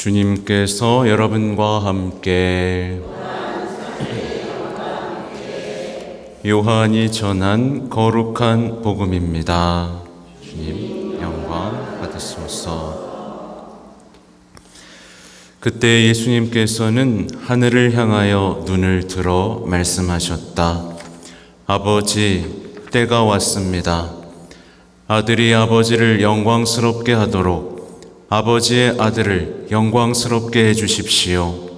주님께서 여러분과 함께 요한이 전한 거룩한 복음입니다. 주님 영광 받으소서. 그때 예수님께서는 하늘을 향하여 눈을 들어 말씀하셨다. 아버지, 때가 왔습니다. 아들이 아버지를 영광스럽게 하도록 아버지의 아들을 영광스럽게 해주십시오.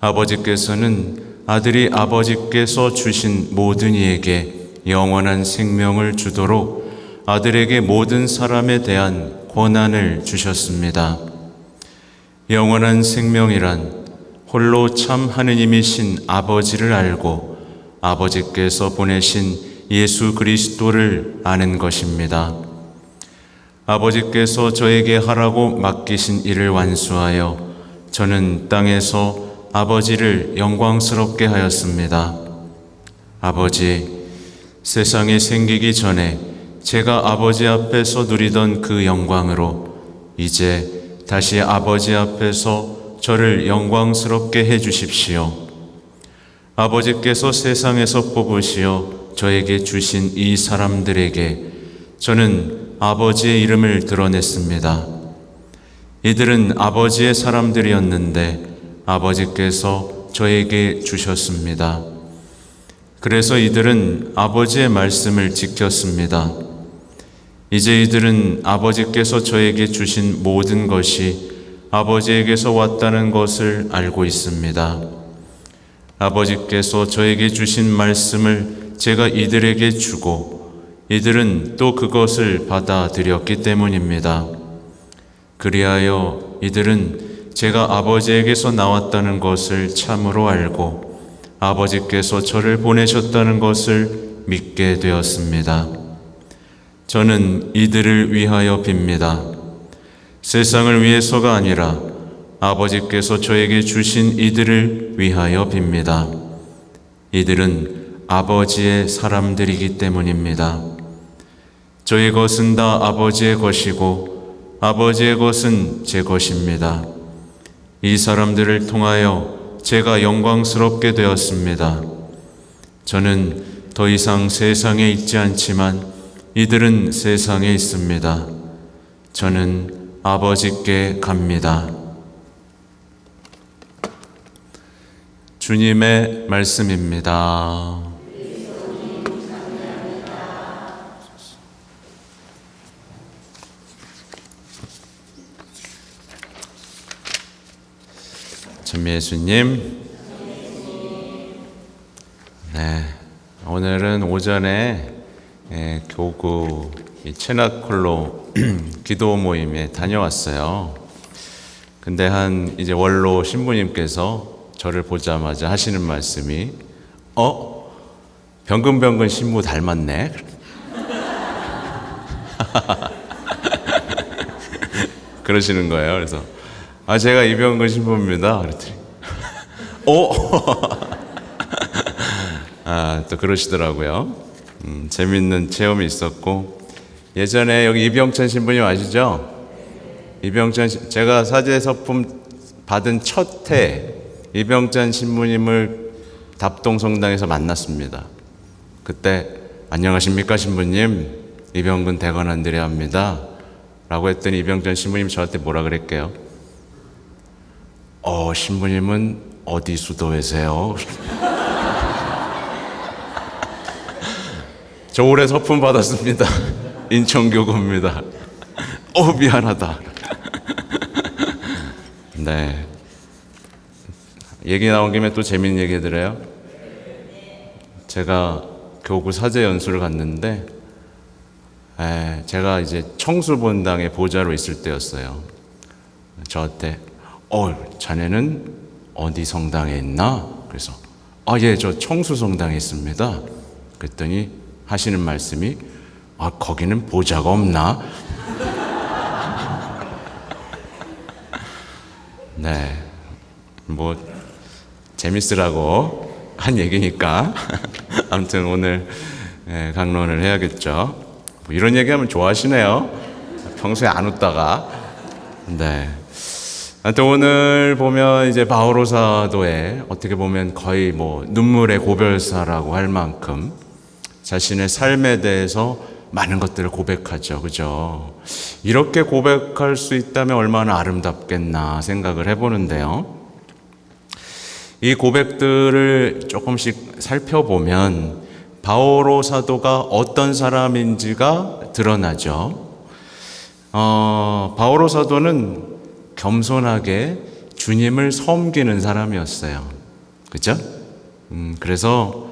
아버지께서는 아들이 아버지께서 주신 모든 이에게 영원한 생명을 주도록 아들에게 모든 사람에 대한 권한을 주셨습니다. 영원한 생명이란 홀로 참 하느님이신 아버지를 알고 아버지께서 보내신 예수 그리스도를 아는 것입니다. 아버지께서 저에게 하라고 맡기신 일을 완수하여 저는 땅에서 아버지를 영광스럽게 하였습니다. 아버지, 세상이 생기기 전에 제가 아버지 앞에서 누리던 그 영광으로 이제 다시 아버지 앞에서 저를 영광스럽게 해주십시오. 아버지께서 세상에서 뽑으시어 저에게 주신 이 사람들에게 저는 아버지의 이름을 드러냈습니다. 이들은 아버지의 사람들이었는데 아버지께서 저에게 주셨습니다. 그래서 이들은 아버지의 말씀을 지켰습니다. 이제 이들은 아버지께서 저에게 주신 모든 것이 아버지에게서 왔다는 것을 알고 있습니다. 아버지께서 저에게 주신 말씀을 제가 이들에게 주고 이들은 또 그것을 받아들였기 때문입니다. 그리하여 이들은 제가 아버지에게서 나왔다는 것을 참으로 알고 아버지께서 저를 보내셨다는 것을 믿게 되었습니다. 저는 이들을 위하여 빕니다. 세상을 위해서가 아니라 아버지께서 저에게 주신 이들을 위하여 빕니다. 이들은 아버지의 사람들이기 때문입니다. 저의 것은 다 아버지의 것이고 아버지의 것은 제 것입니다. 이 사람들을 통하여 제가 영광스럽게 되었습니다. 저는 더 이상 세상에 있지 않지만 이들은 세상에 있습니다. 저는 아버지께 갑니다. 주님의 말씀입니다. 예수님, 네, 오늘은 오전에 교구 체나콜로 기도 모임에 다녀왔어요. 근데 이제 원로 신부님께서 저를 보자마자 하시는 말씀이 병근병근 신부 닮았네. 그러시는 거예요. 그래서 제가 이병근 신부입니다. 그랬더니 또 그러시더라고요. 재밌는 체험이 있었고, 예전에 여기 이병천 신부님 아시죠? 제가 사제 서품 받은 첫 해 이병천 신부님을 답동성당에서 만났습니다. 그때 안녕하십니까 신부님, 이병근 대관한 드려합니다 라고 했더니 이병천 신부님 저한테 뭐라 그랬게요? 신부님은 어디 수도회세요? 저 올해 서품 받았습니다. 인천교구입니다. 미안하다. 네. 얘기 나온 김에 또 재밌는 얘기 해드려요. 제가 교구 사제 연수를 갔는데, 제가 이제 청수본당의 보좌로 있을 때였어요. 저한테 자네는 어디 성당에 있나? 그래서 예, 저 청수성당에 있습니다. 그랬더니 하시는 말씀이 거기는 보좌가 없나? 네, 뭐 재밌으라고 한 얘기니까 아무튼 오늘 강론을 해야겠죠. 뭐 이런 얘기하면 좋아하시네요. 평소에 안 웃다가. 네. 또 오늘 보면 이제 바오로 사도의 어떻게 보면 거의 눈물의 고별사라고 할 만큼 자신의 삶에 대해서 많은 것들을 고백하죠. 그죠? 이렇게 고백할 수 있다면 얼마나 아름답겠나 생각을 해보는데요. 이 고백들을 조금씩 살펴보면 바오로 사도가 어떤 사람인지가 드러나죠. 바오로 사도는 겸손하게 주님을 섬기는 사람이었어요. 그죠? 그래서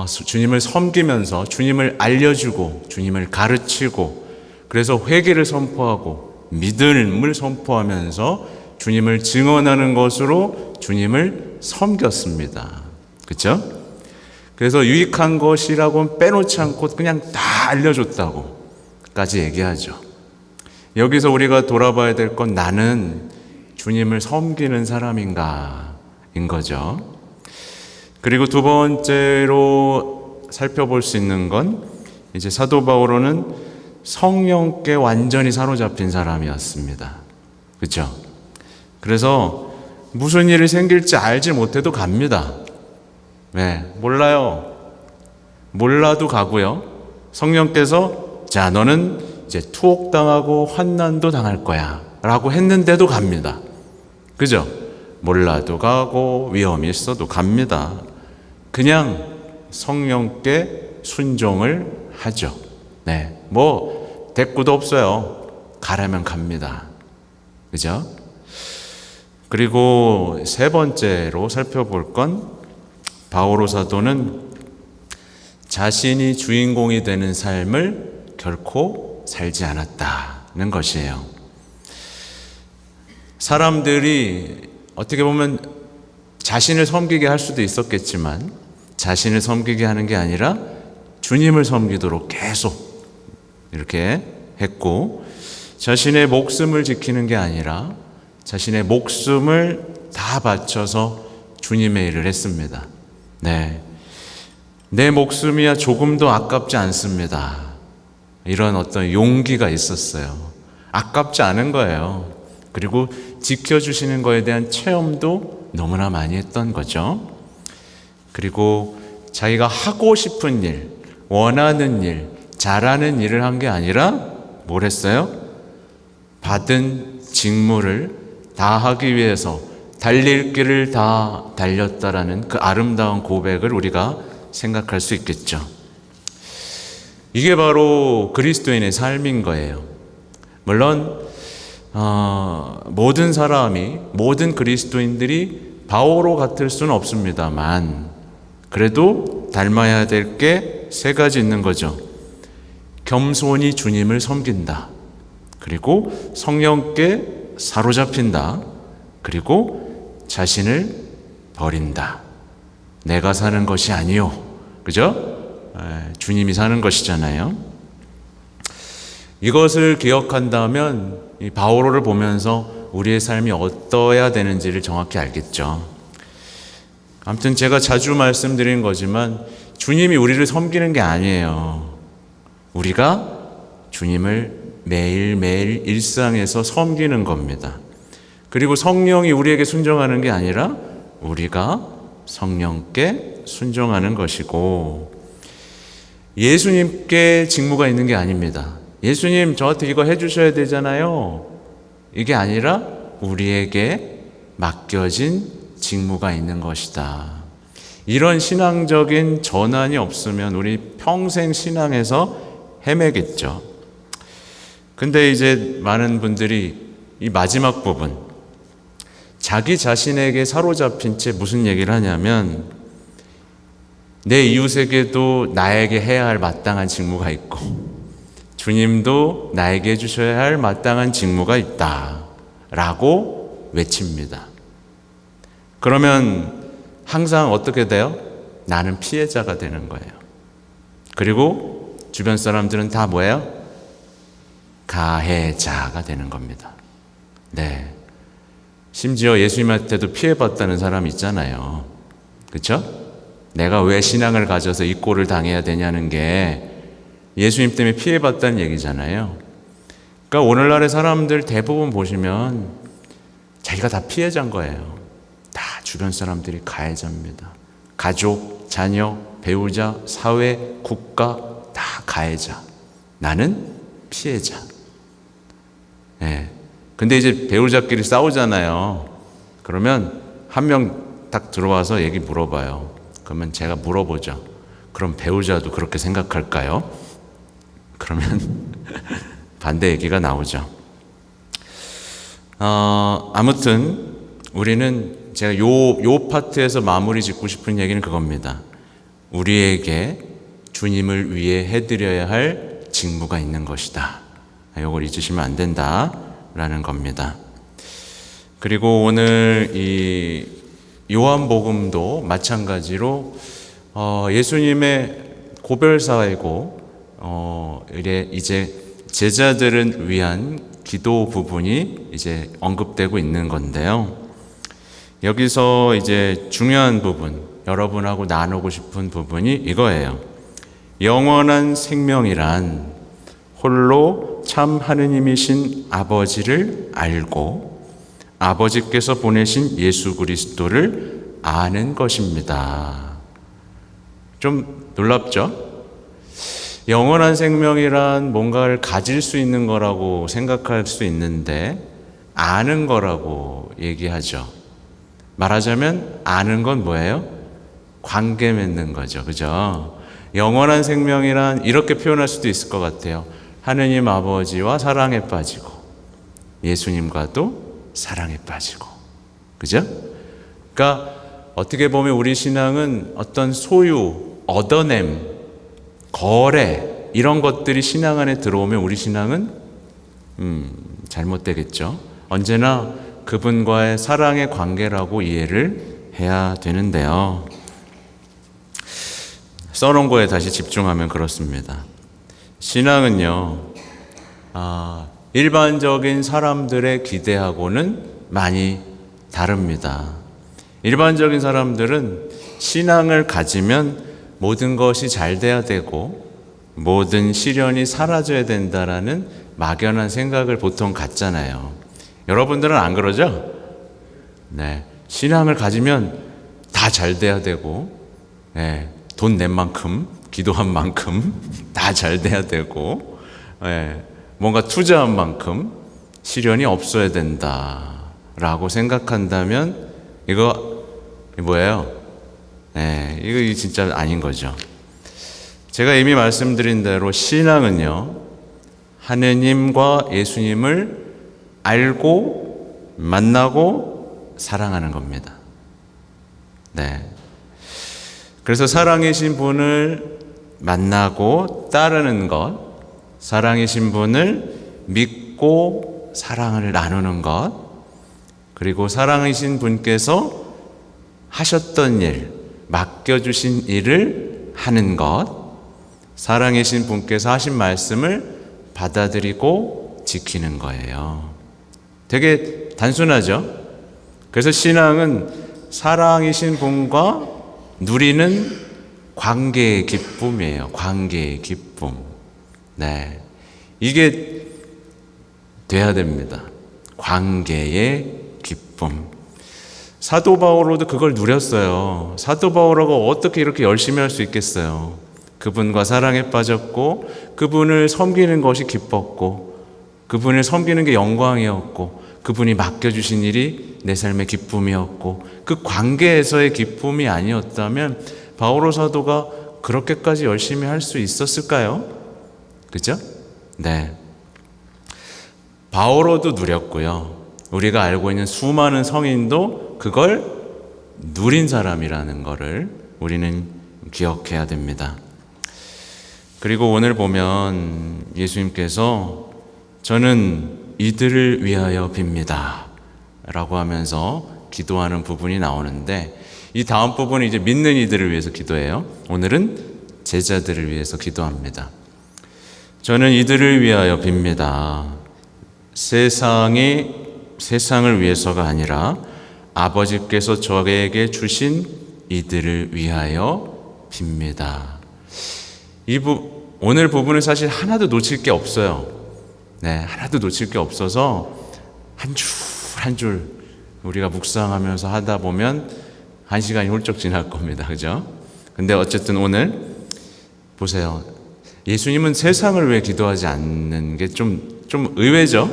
주님을 섬기면서 주님을 알려주고 주님을 가르치고 그래서 회개를 선포하고 믿음을 선포하면서 주님을 증언하는 것으로 주님을 섬겼습니다. 그렇죠? 그래서 유익한 것이라고는 빼놓지 않고 그냥 다 알려줬다고까지 얘기하죠. 여기서 우리가 돌아봐야 될 건 나는 주님을 섬기는 사람인가인 거죠. 그리고 두 번째로 살펴볼 수 있는 건 이제 사도 바오로는 성령께 완전히 사로잡힌 사람이었습니다. 그렇죠? 그래서 무슨 일이 생길지 알지 못해도 갑니다. 네, 몰라요. 몰라도 가고요. 성령께서 자, 너는 이제 투옥당하고 환난도 당할 거야 라고 했는데도 갑니다. 그죠? 몰라도 가고 위험이 있어도 갑니다. 그냥 성령께 순종을 하죠. 네, 대꾸도 없어요. 가라면 갑니다. 그죠? 그리고 세 번째로 살펴볼 건 바오로 사도는 자신이 주인공이 되는 삶을 결코 살지 않았다는 것이에요. 사람들이 어떻게 보면 자신을 섬기게 할 수도 있었겠지만 자신을 섬기게 하는 게 아니라 주님을 섬기도록 계속 이렇게 했고 자신의 목숨을 지키는 게 아니라 자신의 목숨을 다 바쳐서 주님의 일을 했습니다. 네, 내 목숨이야 조금도 아깝지 않습니다. 이런 어떤 용기가 있었어요. 아깝지 않은 거예요. 그리고 지켜주시는 거에 대한 체험도 너무나 많이 했던 거죠. 그리고 자기가 하고 싶은 일, 원하는 일, 잘하는 일을 한 게 아니라 뭘 했어요? 받은 직무를 다 하기 위해서 달릴 길을 다 달렸다라는 그 아름다운 고백을 우리가 생각할 수 있겠죠. 이게 바로 그리스도인의 삶인 거예요. 물론 모든 사람이, 모든 그리스도인들이 바오로 같을 수는 없습니다만 그래도 닮아야 될 게 세 가지 있는 거죠. 겸손히 주님을 섬긴다. 그리고 성령께 사로잡힌다. 그리고 자신을 버린다. 내가 사는 것이 아니요. 그죠? 주님이 사는 것이잖아요. 이것을 기억한다면 이 바오로를 보면서 우리의 삶이 어떠해야 되는지를 정확히 알겠죠. 아무튼 제가 자주 말씀드린 거지만 주님이 우리를 섬기는 게 아니에요. 우리가 주님을 매일매일 일상에서 섬기는 겁니다. 그리고 성령이 우리에게 순종하는 게 아니라 우리가 성령께 순종하는 것이고 예수님께 직무가 있는 게 아닙니다. 예수님 저한테 이거 해주셔야 되잖아요. 이게 아니라 우리에게 맡겨진 직무가 있는 것이다. 이런 신앙적인 전환이 없으면 우리 평생 신앙에서 헤매겠죠. 근데 이제 많은 분들이 이 마지막 부분, 자기 자신에게 사로잡힌 채 무슨 얘기를 하냐면 내 이웃에게도 나에게 해야 할 마땅한 직무가 있고 주님도 나에게 해주셔야 할 마땅한 직무가 있다 라고 외칩니다. 그러면 항상 어떻게 돼요? 나는 피해자가 되는 거예요. 그리고 주변 사람들은 다 뭐예요? 가해자가 되는 겁니다. 네. 심지어 예수님한테도 피해봤다는 사람 있잖아요. 그렇죠? 내가 왜 신앙을 가져서 이 꼴을 당해야 되냐는 게 예수님 때문에 피해봤다는 얘기잖아요. 그러니까 오늘날의 사람들 대부분 보시면 자기가 다 피해자인 거예요. 다 주변 사람들이 가해자입니다. 가족, 자녀, 배우자, 사회, 국가 다 가해자. 나는 피해자. 예. 근데 이제 배우자끼리 싸우잖아요. 그러면 한 명 딱 들어와서 얘기 물어봐요. 그러면 제가 물어보죠. 그럼 배우자도 그렇게 생각할까요? 그러면 반대 얘기가 나오죠. 아무튼 우리는 제가 요 파트에서 마무리 짓고 싶은 얘기는 그겁니다. 우리에게 주님을 위해 해드려야 할 직무가 있는 것이다. 이걸 잊으시면 안 된다라는 겁니다. 그리고 오늘 이 요한복음도 마찬가지로 예수님의 고별사이고 이제 제자들을 위한 기도 부분이 이제 언급되고 있는 건데요. 여기서 이제 중요한 부분, 여러분하고 나누고 싶은 부분이 이거예요. 영원한 생명이란 홀로 참 하느님이신 아버지를 알고 아버지께서 보내신 예수 그리스도를 아는 것입니다. 좀 놀랍죠? 영원한 생명이란 뭔가를 가질 수 있는 거라고 생각할 수 있는데 아는 거라고 얘기하죠. 말하자면 아는 건 뭐예요? 관계 맺는 거죠. 그죠? 영원한 생명이란 이렇게 표현할 수도 있을 것 같아요. 하느님 아버지와 사랑에 빠지고 예수님과도 사랑에 빠지고. 그죠? 그러니까 어떻게 보면 우리 신앙은 어떤 소유, 얻어냄, 거래 이런 것들이 신앙 안에 들어오면 우리 신앙은 잘못되겠죠. 언제나 그분과의 사랑의 관계라고 이해를 해야 되는데요. 써놓은 거에 다시 집중하면 그렇습니다. 신앙은요, 일반적인 사람들의 기대하고는 많이 다릅니다. 일반적인 사람들은 신앙을 가지면 모든 것이 잘 돼야 되고 모든 시련이 사라져야 된다라는 막연한 생각을 보통 갖잖아요. 여러분들은 안 그러죠? 네, 신앙을 가지면 다 잘 돼야 되고, 네, 돈 낸 만큼, 기도한 만큼 다 잘 돼야 되고, 네, 뭔가 투자한 만큼 시련이 없어야 된다라고 생각한다면 이거 뭐예요? 네, 이거 진짜 아닌 거죠. 제가 이미 말씀드린 대로 신앙은요, 하느님과 예수님을 알고 만나고 사랑하는 겁니다. 네. 그래서 사랑이신 분을 만나고 따르는 것, 사랑이신 분을 믿고 사랑을 나누는 것, 그리고 사랑이신 분께서 하셨던 일, 맡겨주신 일을 하는 것, 사랑이신 분께서 하신 말씀을 받아들이고 지키는 거예요. 되게 단순하죠? 그래서 신앙은 사랑이신 분과 누리는 관계의 기쁨이에요. 관계의 기쁨. 네. 이게 돼야 됩니다. 관계의 기쁨. 사도 바오로도 그걸 누렸어요. 사도 바오로가 어떻게 이렇게 열심히 할 수 있겠어요? 그분과 사랑에 빠졌고, 그분을 섬기는 것이 기뻤고, 그분을 섬기는 게 영광이었고, 그분이 맡겨주신 일이 내 삶의 기쁨이었고, 그 관계에서의 기쁨이 아니었다면 바오로 사도가 그렇게까지 열심히 할 수 있었을까요? 그죠? 네. 바오로도 누렸고요. 우리가 알고 있는 수많은 성인도 그걸 누린 사람이라는 것을 우리는 기억해야 됩니다. 그리고 오늘 보면 예수님께서 저는 이들을 위하여 빕니다 라고 하면서 기도하는 부분이 나오는데, 이 다음 부분은 이제 믿는 이들을 위해서 기도해요. 오늘은 제자들을 위해서 기도합니다. 저는 이들을 위하여 빕니다. 세상을 위해서가 아니라 아버지께서 저에게 주신 이들을 위하여 빕니다. 오늘 부분은 사실 하나도 놓칠 게 없어요. 네, 하나도 놓칠 게 없어서 한 줄 한 줄 우리가 묵상하면서 하다 보면 1시간이 훌쩍 지날 겁니다. 그죠? 근데 어쨌든 오늘 보세요. 예수님은 세상을 위해 기도하지 않는 게 좀 의외죠?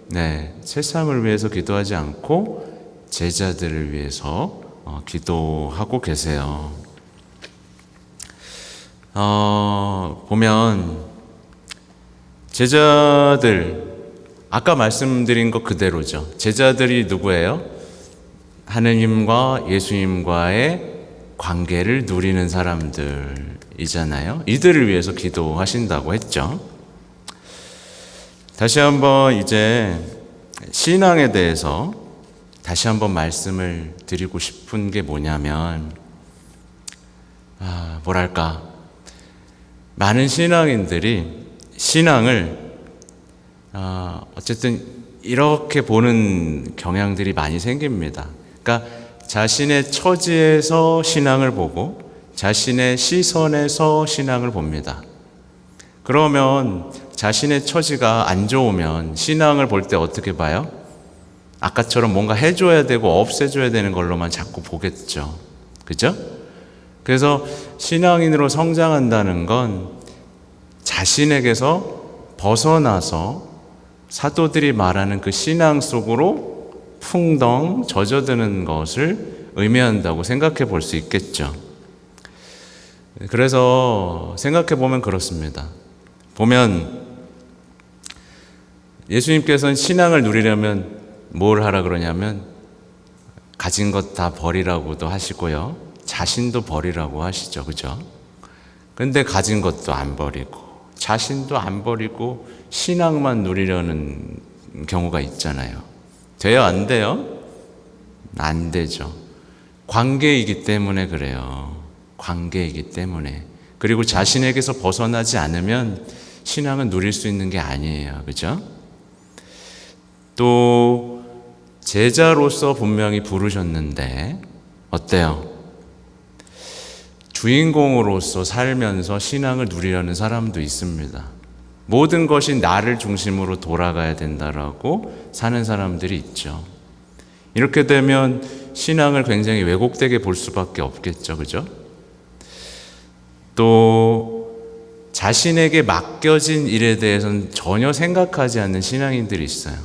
네. 세상을 위해서 기도하지 않고 제자들을 위해서 기도하고 계세요. 보면 제자들, 아까 말씀드린 것 그대로죠. 제자들이 누구예요? 하느님과 예수님과의 관계를 누리는 사람들이잖아요. 이들을 위해서 기도하신다고 했죠. 다시 한번 이제 신앙에 대해서 다시 한번 말씀을 드리고 싶은 게 뭐냐면, 뭐랄까, 많은 신앙인들이 신앙을 어쨌든 이렇게 보는 경향들이 많이 생깁니다. 그러니까 자신의 처지에서 신앙을 보고 자신의 시선에서 신앙을 봅니다. 그러면 자신의 처지가 안 좋으면 신앙을 볼 때 어떻게 봐요? 아까처럼 뭔가 해줘야 되고 없애줘야 되는 걸로만 자꾸 보겠죠. 그죠? 그래서 신앙인으로 성장한다는 건 자신에게서 벗어나서 사도들이 말하는 그 신앙 속으로 풍덩 젖어드는 것을 의미한다고 생각해 볼 수 있겠죠. 그래서 생각해 보면 그렇습니다. 보면 예수님께서는 신앙을 누리려면 뭘 하라 그러냐면 가진 것 다 버리라고도 하시고요. 자신도 버리라고 하시죠. 그죠? 근데 가진 것도 안 버리고 자신도 안 버리고 신앙만 누리려는 경우가 있잖아요. 돼요? 안 돼요? 안 되죠. 관계이기 때문에 그래요. 관계이기 때문에. 그리고 자신에게서 벗어나지 않으면 신앙은 누릴 수 있는 게 아니에요. 그죠? 또 제자로서 분명히 부르셨는데 어때요? 주인공으로서 살면서 신앙을 누리려는 사람도 있습니다. 모든 것이 나를 중심으로 돌아가야 된다라고 사는 사람들이 있죠. 이렇게 되면 신앙을 굉장히 왜곡되게 볼 수밖에 없겠죠. 그죠? 또 자신에게 맡겨진 일에 대해서는 전혀 생각하지 않는 신앙인들이 있어요.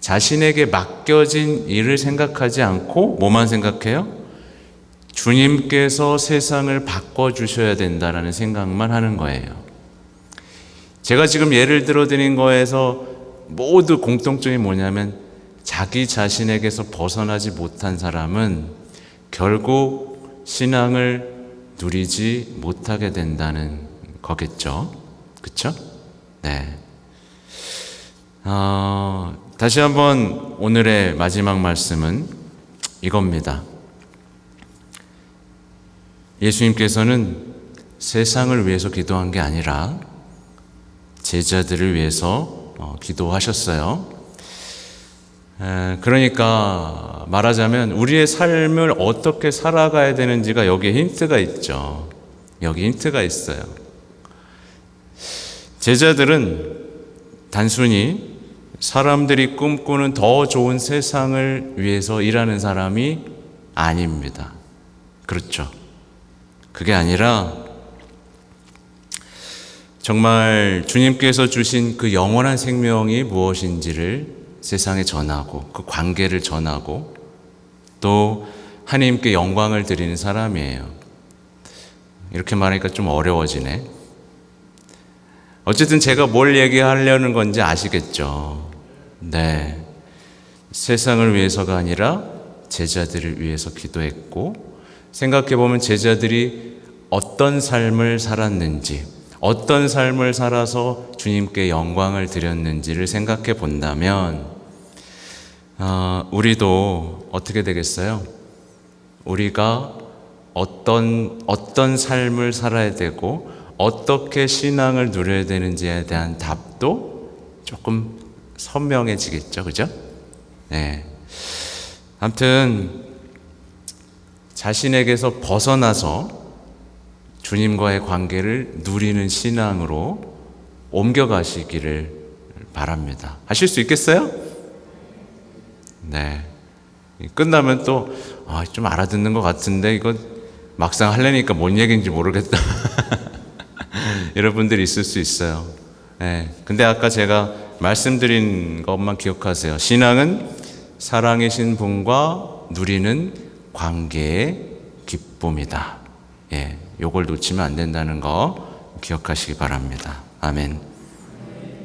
자신에게 맡겨진 일을 생각하지 않고 뭐만 생각해요? 주님께서 세상을 바꿔주셔야 된다라는 생각만 하는 거예요. 제가 지금 예를 들어 드린 거에서 모두 공통점이 뭐냐면 자기 자신에게서 벗어나지 못한 사람은 결국 신앙을 누리지 못하게 된다는 거겠죠. 그렇죠? 네. 다시 한번 오늘의 마지막 말씀은 이겁니다. 예수님께서는 세상을 위해서 기도한 게 아니라 제자들을 위해서 기도하셨어요. 그러니까 말하자면 우리의 삶을 어떻게 살아가야 되는지가 여기에 힌트가 있죠. 여기 힌트가 있어요. 제자들은 단순히 사람들이 꿈꾸는 더 좋은 세상을 위해서 일하는 사람이 아닙니다. 그렇죠. 그게 아니라 정말 주님께서 주신 그 영원한 생명이 무엇인지를 세상에 전하고 그 관계를 전하고 또 하나님께 영광을 드리는 사람이에요. 이렇게 말하니까 좀 어려워지네. 어쨌든 제가 뭘 얘기하려는 건지 아시겠죠? 네. 세상을 위해서가 아니라 제자들을 위해서 기도했고 생각해보면 제자들이 어떤 삶을 살았는지 어떤 삶을 살아서 주님께 영광을 드렸는지를 생각해 본다면 우리도 어떻게 되겠어요? 우리가 어떤 삶을 살아야 되고 어떻게 신앙을 누려야 되는지에 대한 답도 조금 선명해지겠죠. 그죠? 네. 아무튼 자신에게서 벗어나서 주님과의 관계를 누리는 신앙으로 옮겨가시기를 바랍니다. 하실 수 있겠어요? 네. 끝나면 또 좀 알아듣는 것 같은데 이거 막상 하려니까 뭔 얘기인지 모르겠다. 이런 분들이 있을 수 있어요. 예. 근데 아까 제가 말씀드린 것만 기억하세요. 신앙은 살아계신 분과 누리는 관계의 기쁨이다. 예. 요걸 놓치면 안 된다는 거 기억하시기 바랍니다. 아멘.